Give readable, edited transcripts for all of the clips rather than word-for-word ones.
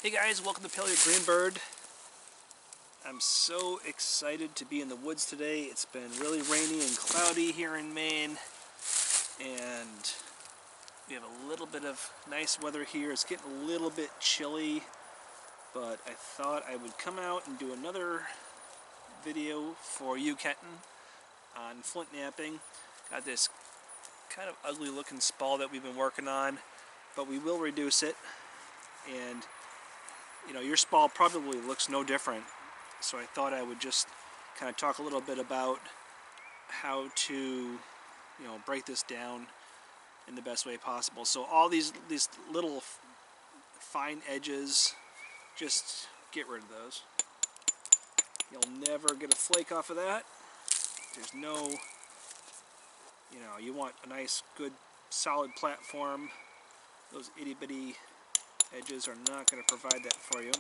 Hey guys, welcome to Paleo Greenbird. I'm so excited to be in the woods today. It's been really rainy and cloudy here in Maine, and we have a little bit of nice weather here. It's getting a little bit chilly, but I thought I would come out and do another video for you, Kenton, on flint knapping. Got this kind of ugly looking spall that we've been working on, but we will reduce it. And you know, your spall probably looks no different, so I thought I would just kind of talk a little bit about how to, break this down in the best way possible. So all these little fine edges, just get rid of those. You'll never get a flake off of that. There's no, you want a nice, good, solid platform. Those itty-bitty edges are not going to provide that for you.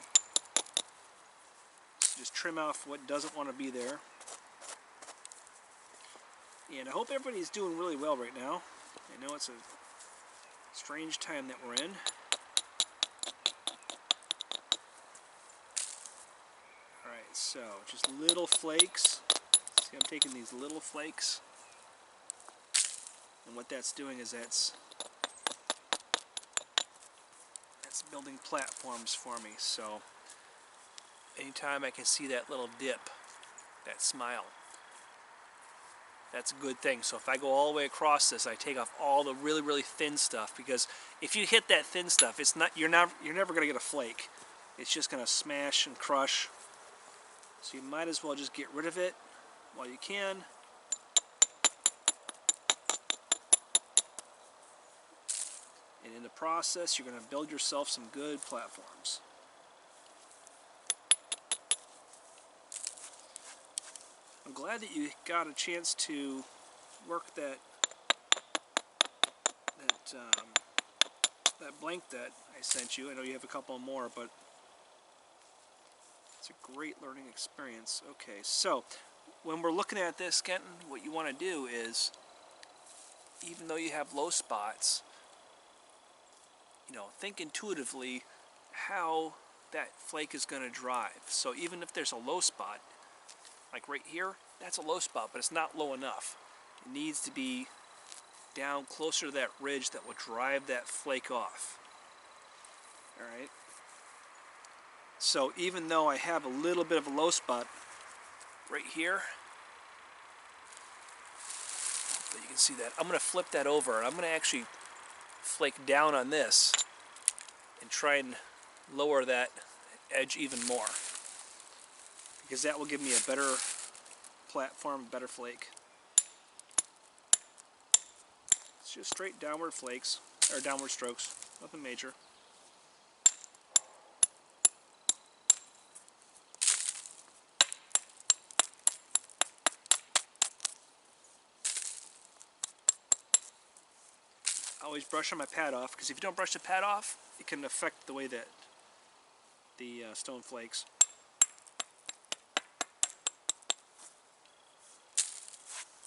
So just trim off what doesn't want to be there. And I hope everybody's doing really well right now. I know it's a strange time that we're in. Alright, so just little flakes. See, I'm taking these little flakes, and what that's doing is that's building platforms for me. So anytime I can see that little dip, that smile, that's a good thing. So if I go all the way across this, I take off all the really thin stuff, because if you hit that thin stuff, it's not, you're never going to get a flake. It's just going to smash and crush. So you might as well just get rid of it while you can. And in the process, you're going to build yourself some good platforms. I'm glad that you got a chance to work that blank that I sent you. I know you have a couple more, but it's a great learning experience. Okay, so when we're looking at this, Kenton, what you want to do is, even though you have low spots, think intuitively how that flake is going to drive. So even if there's a low spot, like right here, that's a low spot, but it's not low enough. It needs to be down closer to that ridge that will drive that flake off. Alright? So even though I have a little bit of a low spot right here, but you can see that, I'm going to flip that over, and I'm going to actually flake down on this and try and lower that edge even more, because that will give me a better platform, better flake. It's just straight downward flakes, or downward strokes, nothing major. I always brush on my pad off, because if you don't brush the pad off, it can affect the way that the stone flakes.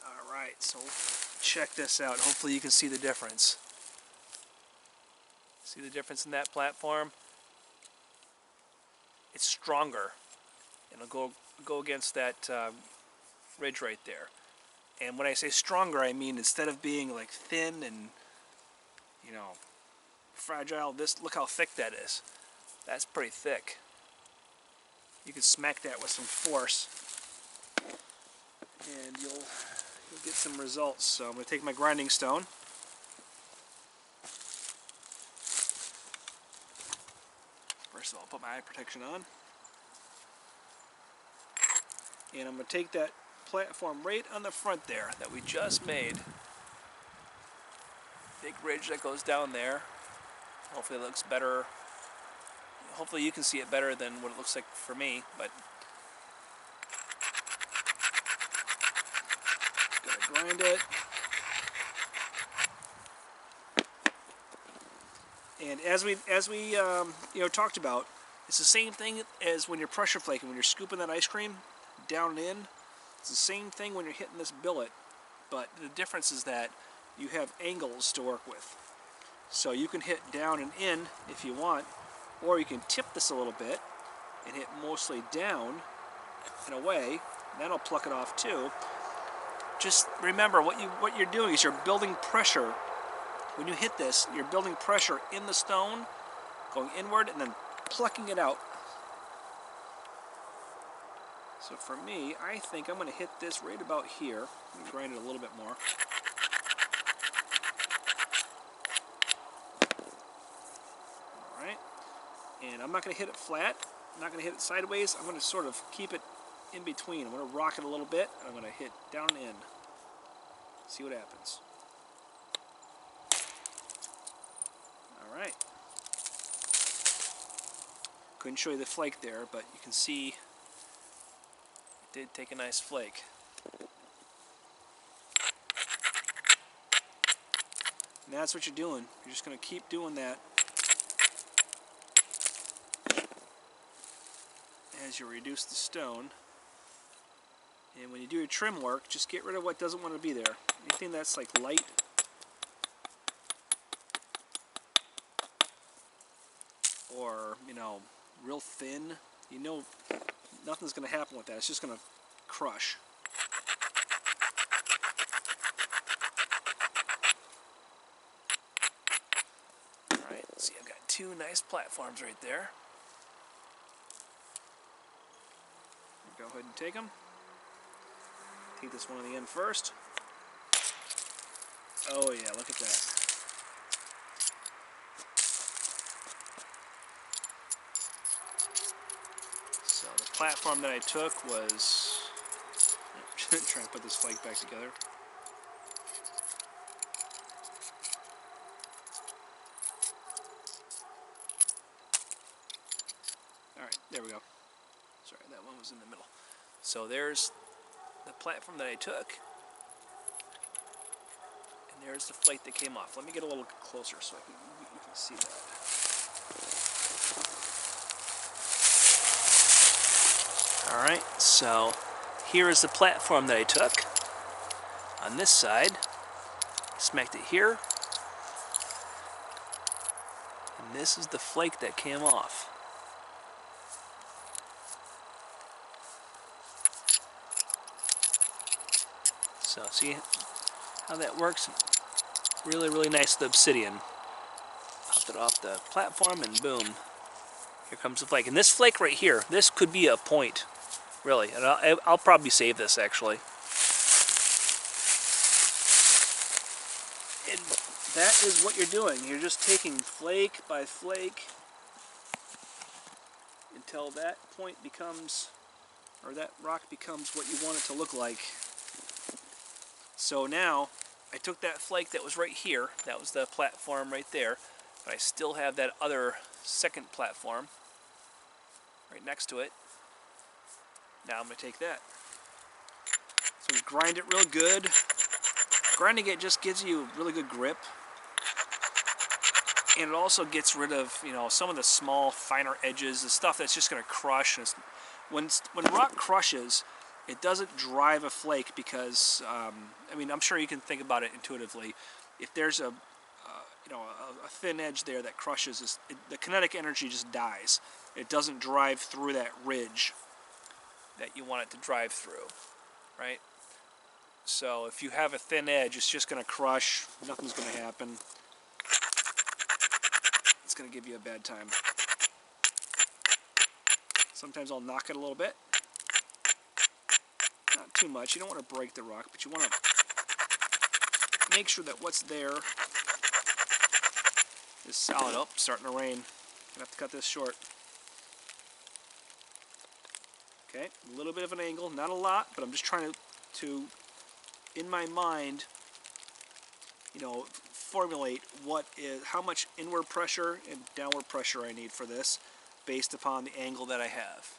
Alright, so check this out. Hopefully you can see the difference. See the difference in that platform? It's stronger. It'll go against that ridge right there. And when I say stronger, I mean instead of being like thin and fragile, look how thick that is. That's pretty thick. You can smack that with some force, and you'll get some results. So I'm going to take my grinding stone. First of all, I'll put my eye protection on. And I'm going to take that platform right on the front there that we just made. Big ridge that goes down there. Hopefully it looks better. Hopefully you can see it better than what it looks like for me, but gotta grind it. And as we talked about, it's the same thing as when you're pressure flaking, when you're scooping that ice cream down and in. It's the same thing when you're hitting this billet, but the difference is that you have angles to work with. So you can hit down and in if you want, Or you can tip this a little bit and hit mostly down and away. And that'll pluck it off too. Just remember, what you're doing is you're building pressure. When you hit this, you're building pressure in the stone, going inward, and then plucking it out. So for me, I think I'm going to hit this right about here. Let me grind it a little bit more. Alright. And I'm not going to hit it flat. I'm not going to hit it sideways. I'm going to sort of keep it in between. I'm going to rock it a little bit, and I'm going to hit down and in. See what happens. Alright. Couldn't show you the flake there, but you can see it did take a nice flake. And that's what you're doing. You're just going to keep doing that as you reduce the stone. And when you do your trim work, just get rid of what doesn't want to be there. Anything that's like light or, you know, real thin, you know nothing's going to happen with that. It's just going to crush. Alright, see, I've got two nice platforms right there. Go ahead and take them. Take this one on the end first. Oh yeah, look at that. So the platform that I took was... try and put this flake back together. Alright, there we go. Sorry, that one was in the middle. So there's the platform that I took. And there's the flake that came off. Let me get a little closer so you can see that. Alright, so here is the platform that I took. On this side, smacked it here. And this is the flake that came off. So see how that works? Really, really nice with the obsidian. Popped it off the platform and boom. Here comes the flake. And this flake right here, this could be a point, really. And I'll probably save this actually. And that is what you're doing. You're just taking flake by flake until that point becomes, or that rock becomes what you want it to look like. So now, I took that flake that was right here, that was the platform right there, but I still have that other second platform right next to it. Now I'm going to take that. So we grind it real good. Grinding it just gives you really good grip. And it also gets rid of, you know, some of the small, finer edges, the stuff that's just going to crush. And when rock crushes, it doesn't drive a flake because, I mean, I'm sure you can think about it intuitively. If there's a thin edge there that crushes, the kinetic energy just dies. It doesn't drive through that ridge that you want it to drive through, right? So if you have a thin edge, it's just going to crush. Nothing's going to happen. It's going to give you a bad time. Sometimes I'll knock it a little bit. Not too much. You don't want to break the rock, but you want to make sure that what's there is solid. Oh, starting to rain. Gonna have to cut this short. Okay, a little bit of an angle, not a lot, but I'm just trying to in my mind, you know, formulate how much inward pressure and downward pressure I need for this based upon the angle that I have.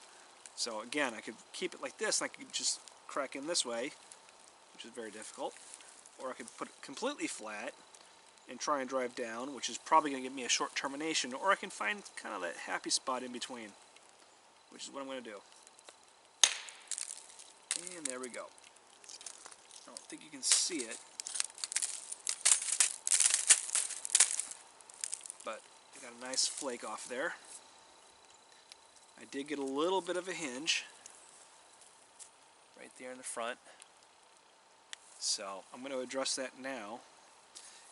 So again, I could keep it like this, and I could just crack in this way, which is very difficult, or I could put it completely flat and try and drive down, which is probably going to give me a short termination, or I can find kind of that happy spot in between, which is what I'm going to do. And there we go. I don't think you can see it, but I got a nice flake off there. I did get a little bit of a hinge right there in the front. So I'm going to address that now.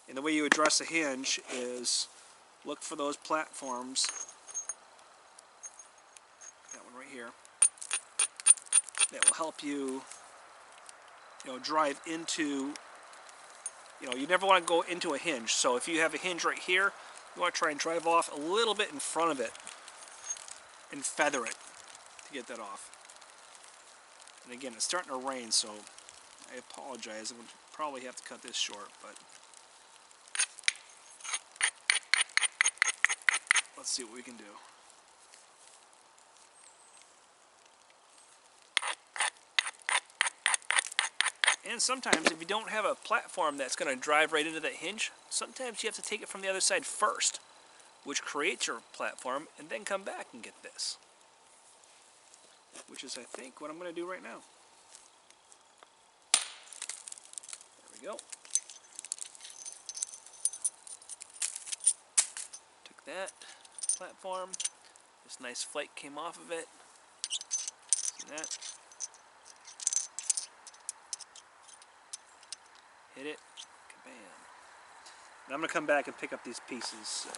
And the way you address a hinge is look for those platforms. That one right here. That will help you, drive into, you never want to go into a hinge. So if you have a hinge right here, you want to try and drive off a little bit in front of it and feather it to get that off. And again, it's starting to rain, so I apologize. I'm going to probably have to cut this short, but let's see what we can do. And sometimes if you don't have a platform that's going to drive right into that hinge, sometimes you have to take it from the other side first, which creates your platform, and then come back and get this. Which is, I think, what I'm going to do right now. There we go. Took that platform. This nice flake came off of it. See that? Hit it. Kabam. Now I'm going to come back and pick up these pieces. So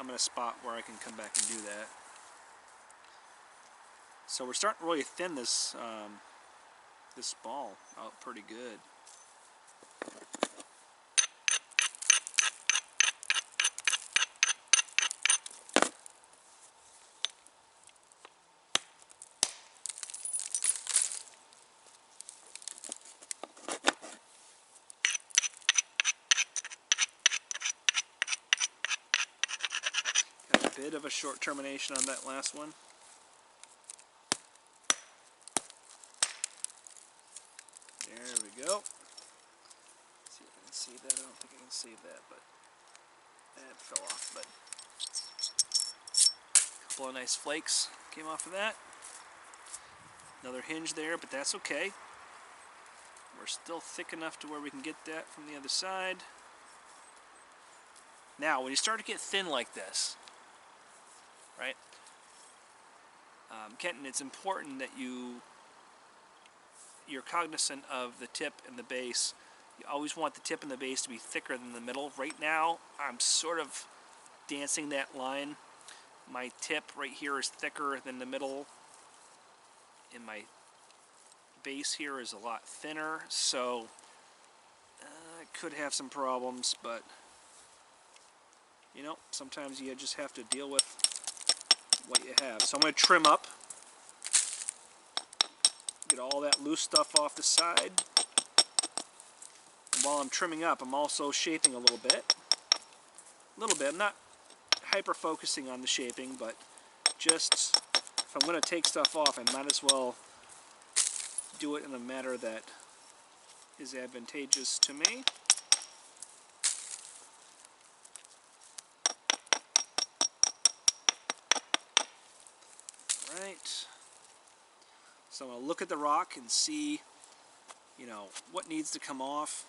I'm in a spot where I can come back and do that. So we're starting to really thin this this ball out pretty good. Got a bit of a short termination on that last one. There we go. Let's see if I can save that. I don't think I can save that, but that fell off. But a couple of nice flakes came off of that. Another hinge there, but that's okay. We're still thick enough to where we can get that from the other side. Now, when you start to get thin like this, right, Kenton, it's important that you're cognizant of the tip and the base. You always want the tip and the base to be thicker than the middle. Right now, I'm sort of dancing that line. My tip right here is thicker than the middle, and my base here is a lot thinner, so I could have some problems, but sometimes you just have to deal with what you have. So I'm going to trim up, get all that loose stuff off the side. And while I'm trimming up, I'm also shaping a little bit. I'm not hyper focusing on the shaping, but just if I'm going to take stuff off, I might as well do it in a manner that is advantageous to me. Right. So I'm going to look at the rock and see, what needs to come off.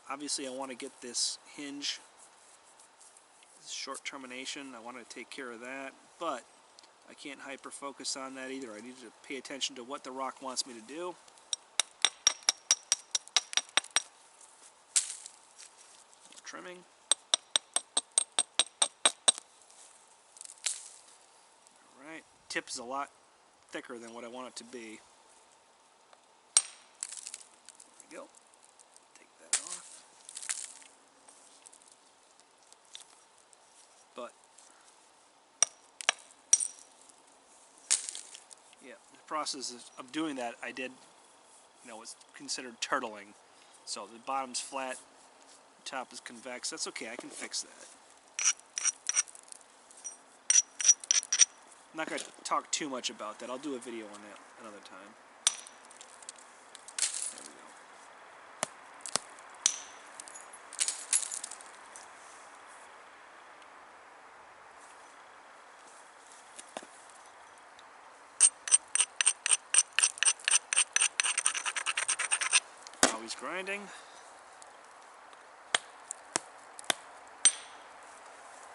Obviously, I want to get this hinge, this short termination. I want to take care of that, but I can't hyper focus on that either. I need to pay attention to what the rock wants me to do. Trimming. Alright, tip is a lot thicker than what I want it to be. There we go. Take that off. But yeah, the process of doing that, I did, what's considered turtling. So the bottom's flat, the top is convex. That's okay, I can fix that. I'm not going to talk too much about that. I'll do a video on that another time. There we go. Always grinding.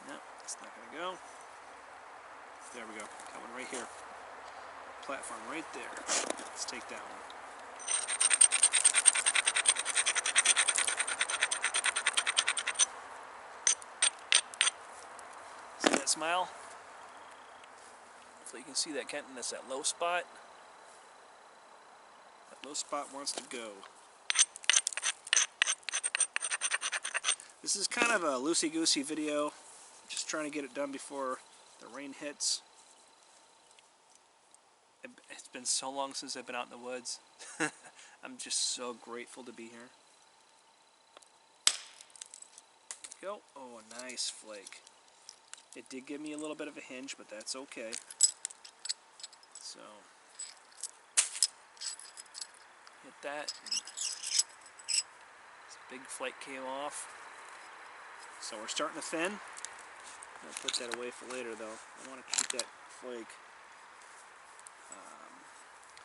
No, it's not going to go. There we go. Got one right here. Platform right there. Let's take that one. See that smile? Hopefully you can see that, Kenton. That's that low spot. That low spot wants to go. This is kind of a loosey-goosey video. Just trying to get it done before the rain hits. It's been so long since I've been out in the woods. I'm just so grateful to be here. There we go. Oh, a nice flake. It did give me a little bit of a hinge, but that's okay. So, hit that. This big flake came off. So we're starting to thin. I'll put that away for later, though. I want to keep that flake.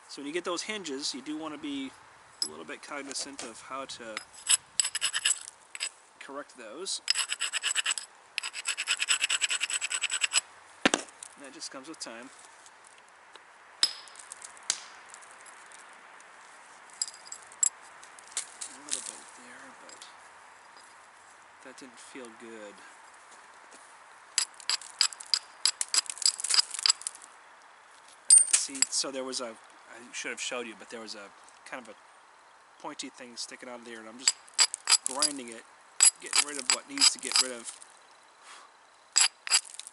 So when you get those hinges, you do want to be a little bit cognizant of how to correct those. And that just comes with time. A little bit there, but that didn't feel good. See, so there was a, I should have showed you, but there was a kind of a pointy thing sticking out of there, and I'm just grinding it, getting rid of what needs to get rid of,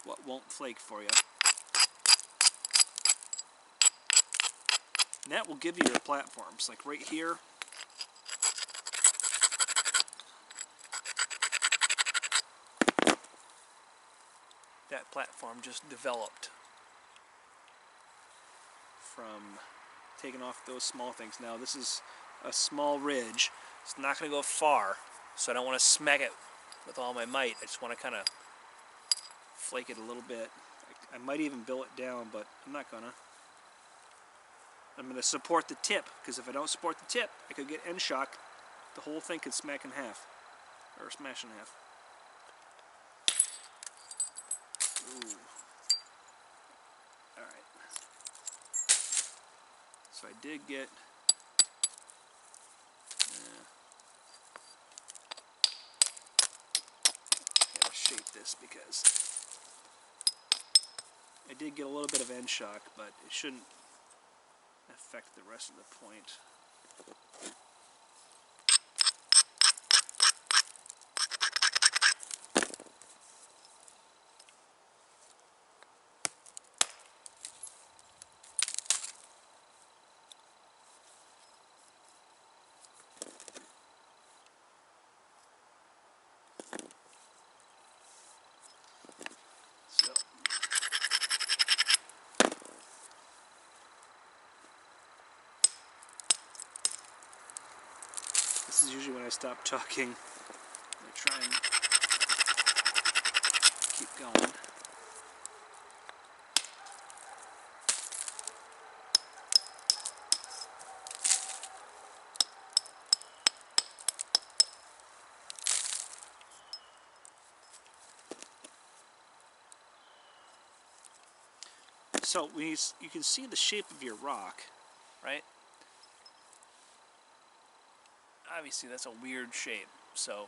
what won't flake for you. And that will give you your platforms, like right here. That platform just developed from taking off those small things. Now this is a small ridge. It's not going to go far, so I don't want to smack it with all my might. I just want to kind of flake it a little bit. I might even bill it down, but I'm not gonna. I'm going to support the tip, because if I don't support the tip, I could get end shock. The whole thing could smack in half, or smash in half. Ooh. Alright. So I did get... gotta shape this because I did get a little bit of end shock, but it shouldn't affect the rest of the point. So, this is usually when I stop talking. I try and keep going. So you can see the shape of your rock, right? Obviously that's a weird shape. So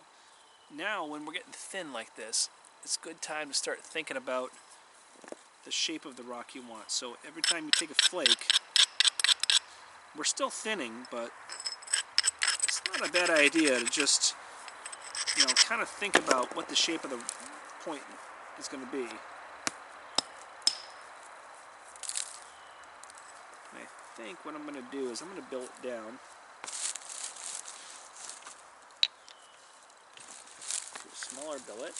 now when we're getting thin like this, it's a good time to start thinking about the shape of the rock you want. So every time you take a flake, we're still thinning, but it's not a bad idea to just, you know, kind of think about what the shape of the point is going to be. I think what I'm going to do is I'm going to bill it down to a smaller billet.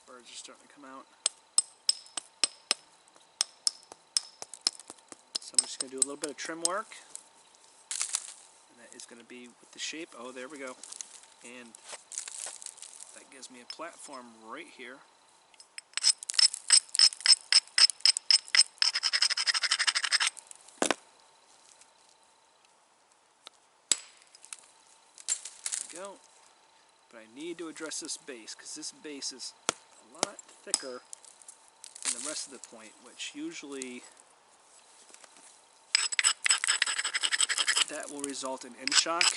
Birds are starting to come out. going to do a little bit of trim work. And that is going to be with the shape. Oh, there we go. And that gives me a platform right here. There we go. But I need to address this base, because this base is a lot thicker than the rest of the point, which usually that will result in end shock.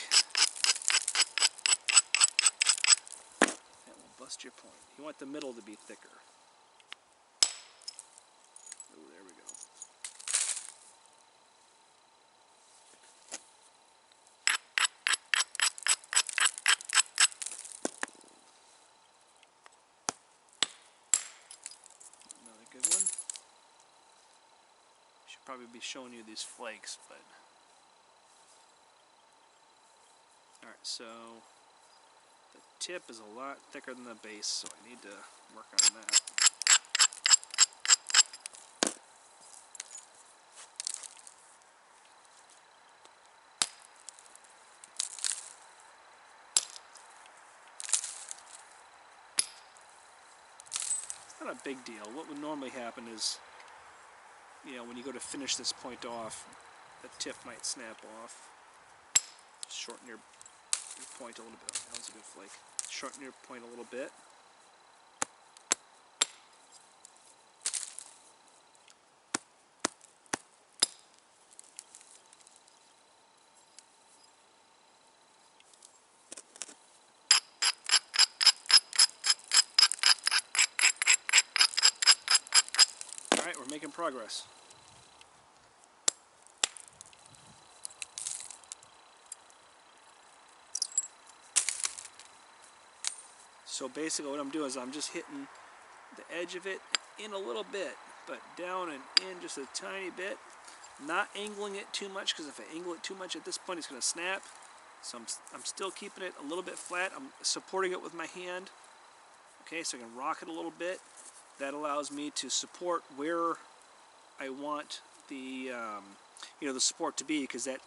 That will bust your point. You want the middle to be thicker. Oh, there we go. Another good one. Should probably be showing you these flakes, but alright, so the tip is a lot thicker than the base, so I need to work on that. It's not a big deal. What would normally happen is, you know, when you go to finish this point off, the tip might snap off. Shorten your point a little bit. That was a good flake. Shorten your point a little bit. Alright, we're making progress. So basically what I'm doing is I'm just hitting the edge of it in a little bit, but down and in just a tiny bit. Not angling it too much, because if I angle it too much at this point it's going to snap. So I'm still keeping it a little bit flat. I'm supporting it with my hand. Okay, so I can rock it a little bit. That allows me to support where I want the the support to be, because that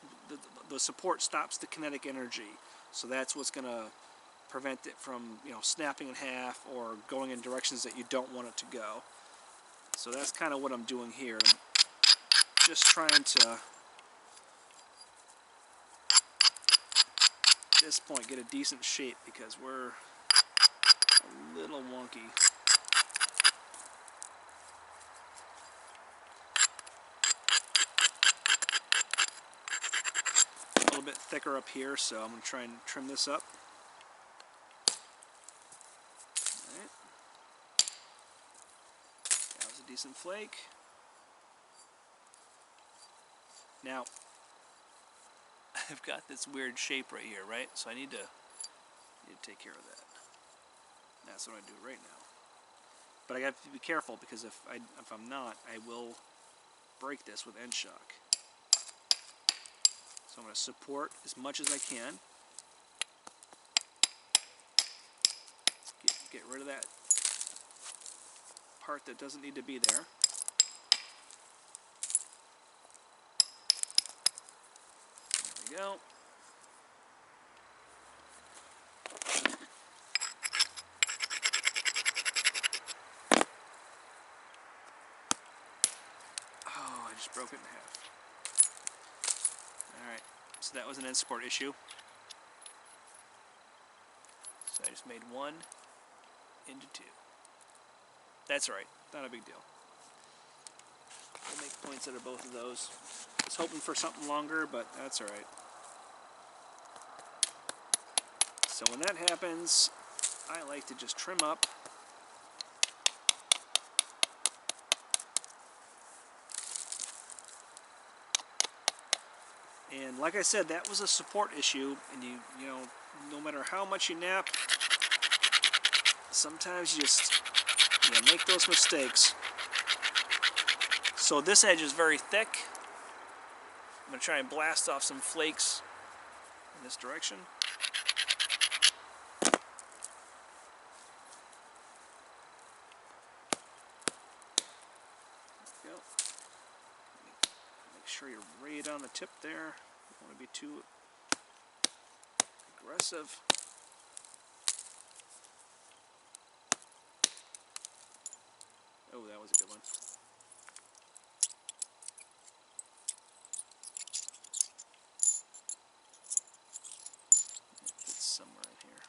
the support stops the kinetic energy. So that's what's going to prevent it from, you know, snapping in half or going in directions that you don't want it to go. So that's kind of what I'm doing here. I'm just trying to, at this point, get a decent shape, because we're a little wonky. A little bit thicker up here, so I'm going to try and trim this up. Alright. That was a decent flake. Now, I've got this weird shape right here, right? So I need to take care of that. That's what I do right now. But I have to be careful, because if I'm not, I will break this with end shock. So I'm going to support as much as I can. Get rid of that part that doesn't need to be there. There we go. Oh, I just broke it in half. Alright, so that was an end support issue. So I just made one into two. That's alright, not a big deal. We'll make points out of both of those. I was hoping for something longer, but that's alright. So when that happens, I like to just trim up. And like I said, that was a support issue, and you know, no matter how much you nap, sometimes you just make those mistakes. So this edge is very thick. I'm going to try and blast off some flakes in this direction. There we go. Make sure you're right on the tip there. Don't want to be too aggressive. Oh, that was a good one. It fits somewhere in here.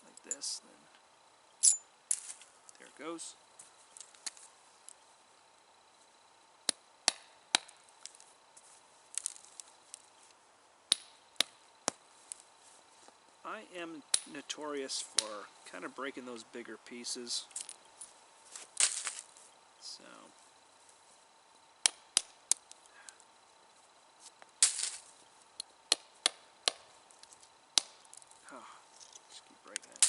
Like this, then there it goes. I am notorious for kind of breaking those bigger pieces. So just keep breaking it.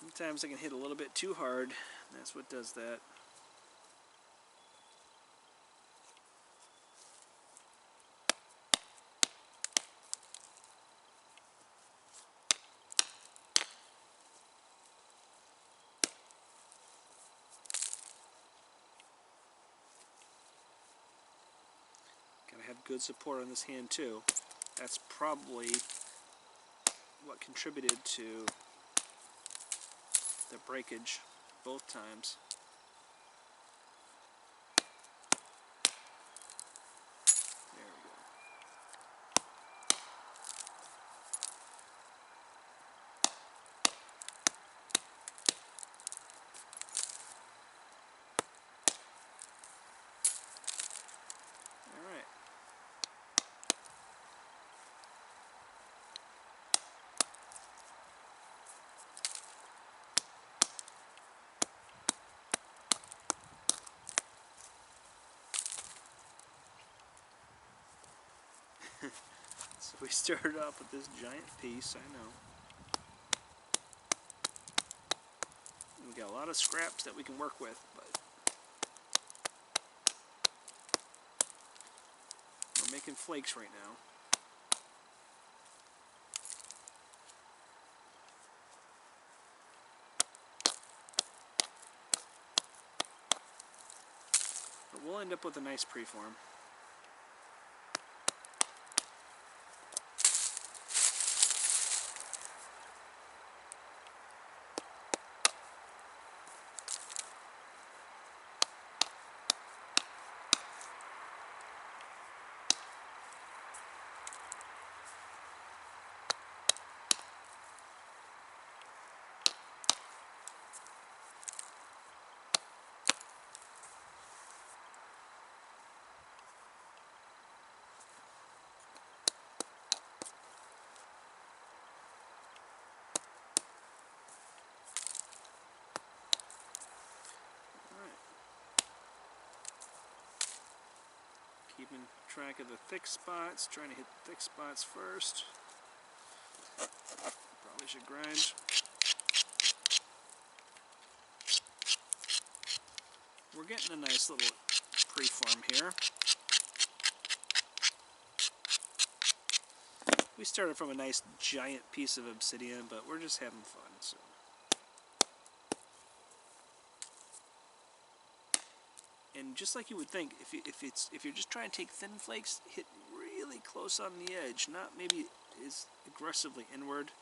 Sometimes I can hit a little bit too hard, and that's what does that. Gotta have good support on this hand too. That's probably what contributed to the breakage both times. There we go. All right. So we started off with this giant piece, I know. We got a lot of scraps that we can work with, but we're making flakes right now. But we'll end up with a nice preform. Keeping track of the thick spots, trying to hit the thick spots first. Probably should grind. We're getting a nice little preform here. We started from a nice giant piece of obsidian, but we're just having fun. So. And just like you would think, if you're just trying to take thin flakes, hit really close on the edge, not maybe as aggressively inward.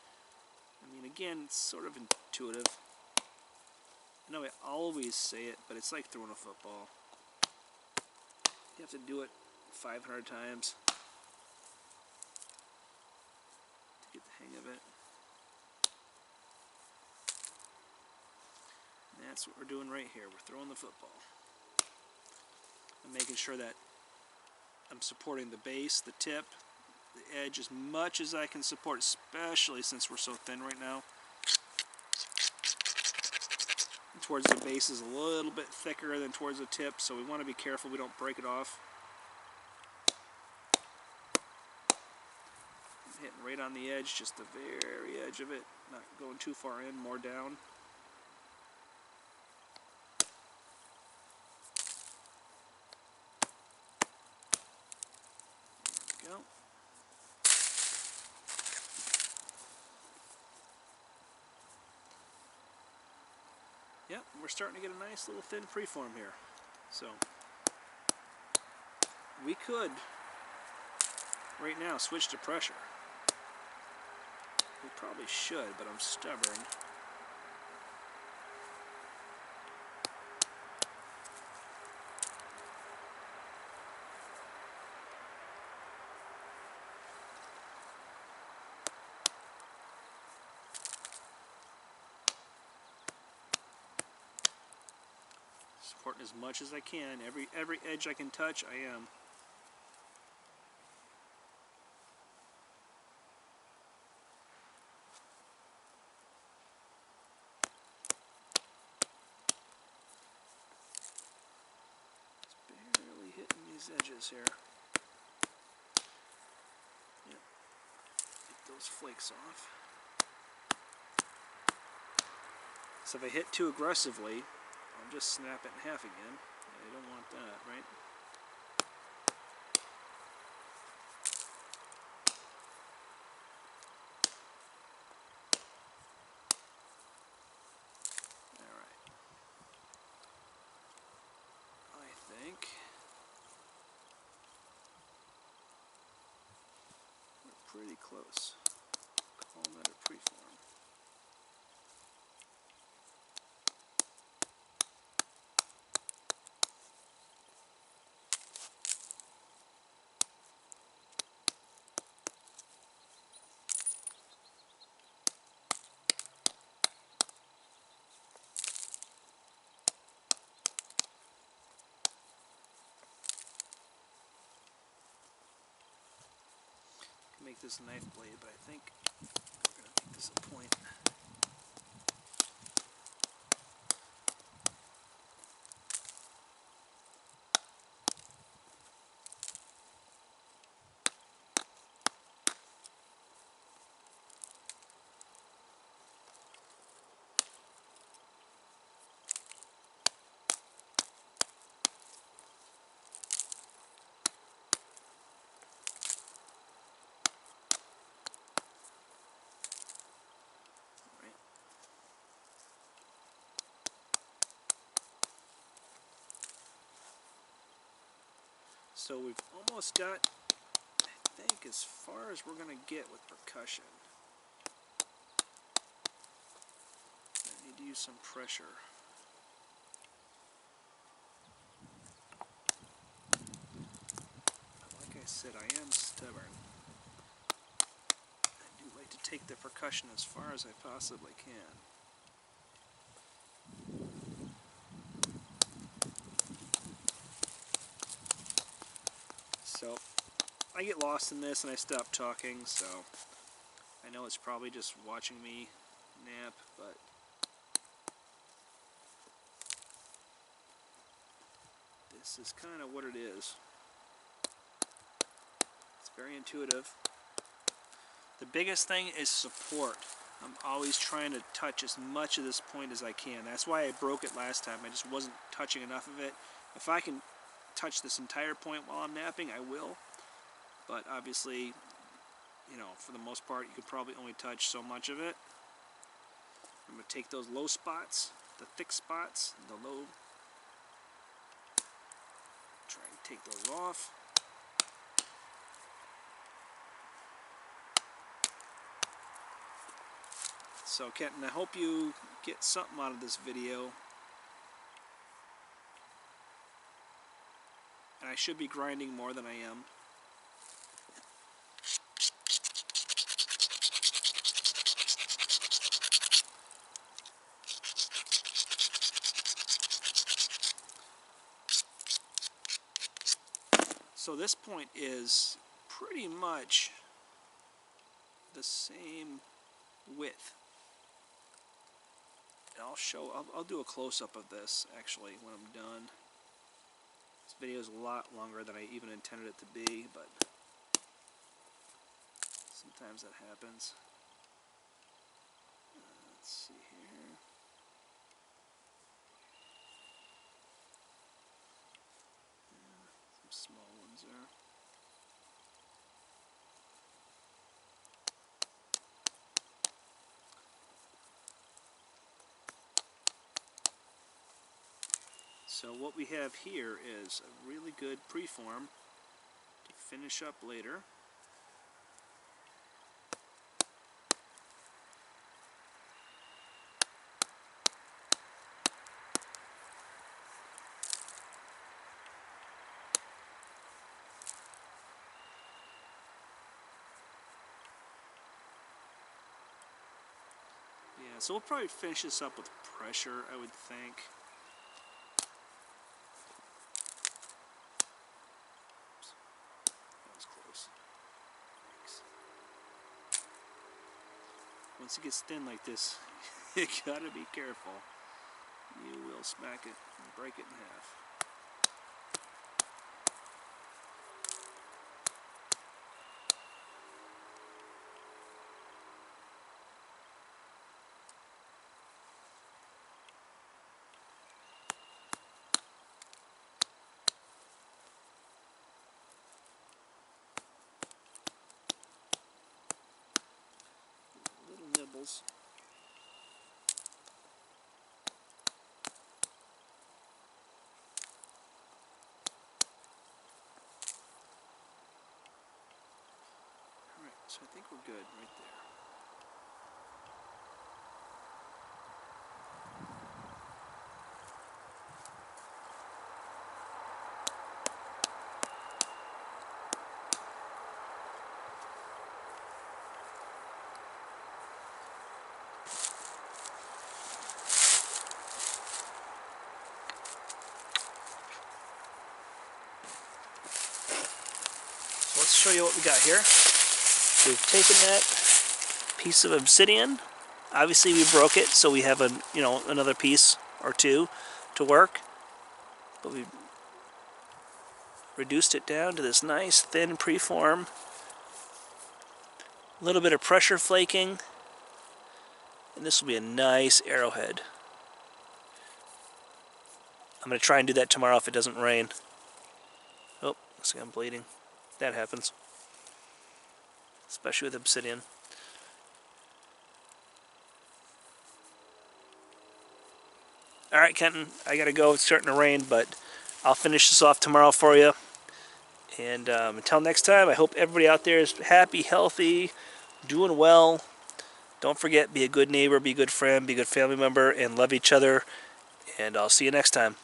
I mean, again, it's sort of intuitive. I know I always say it, but it's like throwing a football. You have to do it 500 times to get the hang of it. And that's what we're doing right here. We're throwing the football. I'm making sure that I'm supporting the base, the tip, the edge as much as I can support, especially since we're so thin right now. And towards the base is a little bit thicker than towards the tip, so we want to be careful we don't break it off. I'm hitting right on the edge, just the very edge of it, not going too far in, more down. Yep, we're starting to get a nice little thin freeform here. So we could right now switch to pressure. We probably should, but I'm stubborn. Supporting as much as I can. Every edge I can touch, I am. Just barely hitting these edges here. Yep. Get those flakes off. So if I hit too aggressively, I'll just snap it in half again. I don't want that, right? Alright. I think we're pretty close. Call that a preform. Make this a knife blade, but I think we're going to make this a point. So we've almost got, I think, as far as we're going to get with percussion. I need to use some pressure. Like I said, I am stubborn. I do like to take the percussion as far as I possibly can. So I get lost in this and I stop talking, so I know it's probably just watching me nap, but this is kind of what it is. It's very intuitive. The biggest thing is support. I'm always trying to touch as much of this point as I can. That's why I broke it last time. I just wasn't touching enough of it. If I can touch this entire point while I'm napping, I will. But obviously, you know, for the most part, you could probably only touch so much of it. I'm going to take those low spots, the thick spots, the low, try and take those off. So Kenton, I hope you get something out of this video. And I should be grinding more than I am. So this point is pretty much the same width. And I'll do a close-up of this actually when I'm done. This video is a lot longer than I even intended it to be, but sometimes that happens. Let's see here. Yeah, some small ones there. So what we have here is a really good preform to finish up later. Yeah, so we'll probably finish this up with pressure, I would think. Oops. That was close. Thanks. Once it gets thin like this, you gotta be careful. You will smack it and break it in half. Little nibbles. Alright, so I think we're good right there. So let's show you what we got here. We've taken that piece of obsidian. Obviously we broke it, so we have another piece or two to work. But we reduced it down to this nice thin preform. A little bit of pressure flaking, and this will be a nice arrowhead. I'm going to try and do that tomorrow if it doesn't rain. Oh, looks like I'm bleeding. That happens, especially with obsidian. Alright, Kenton, I gotta go. It's starting to rain, but I'll finish this off tomorrow for you. And until next time, I hope everybody out there is happy, healthy, doing well. Don't forget, be a good neighbor, be a good friend, be a good family member, and love each other. And I'll see you next time.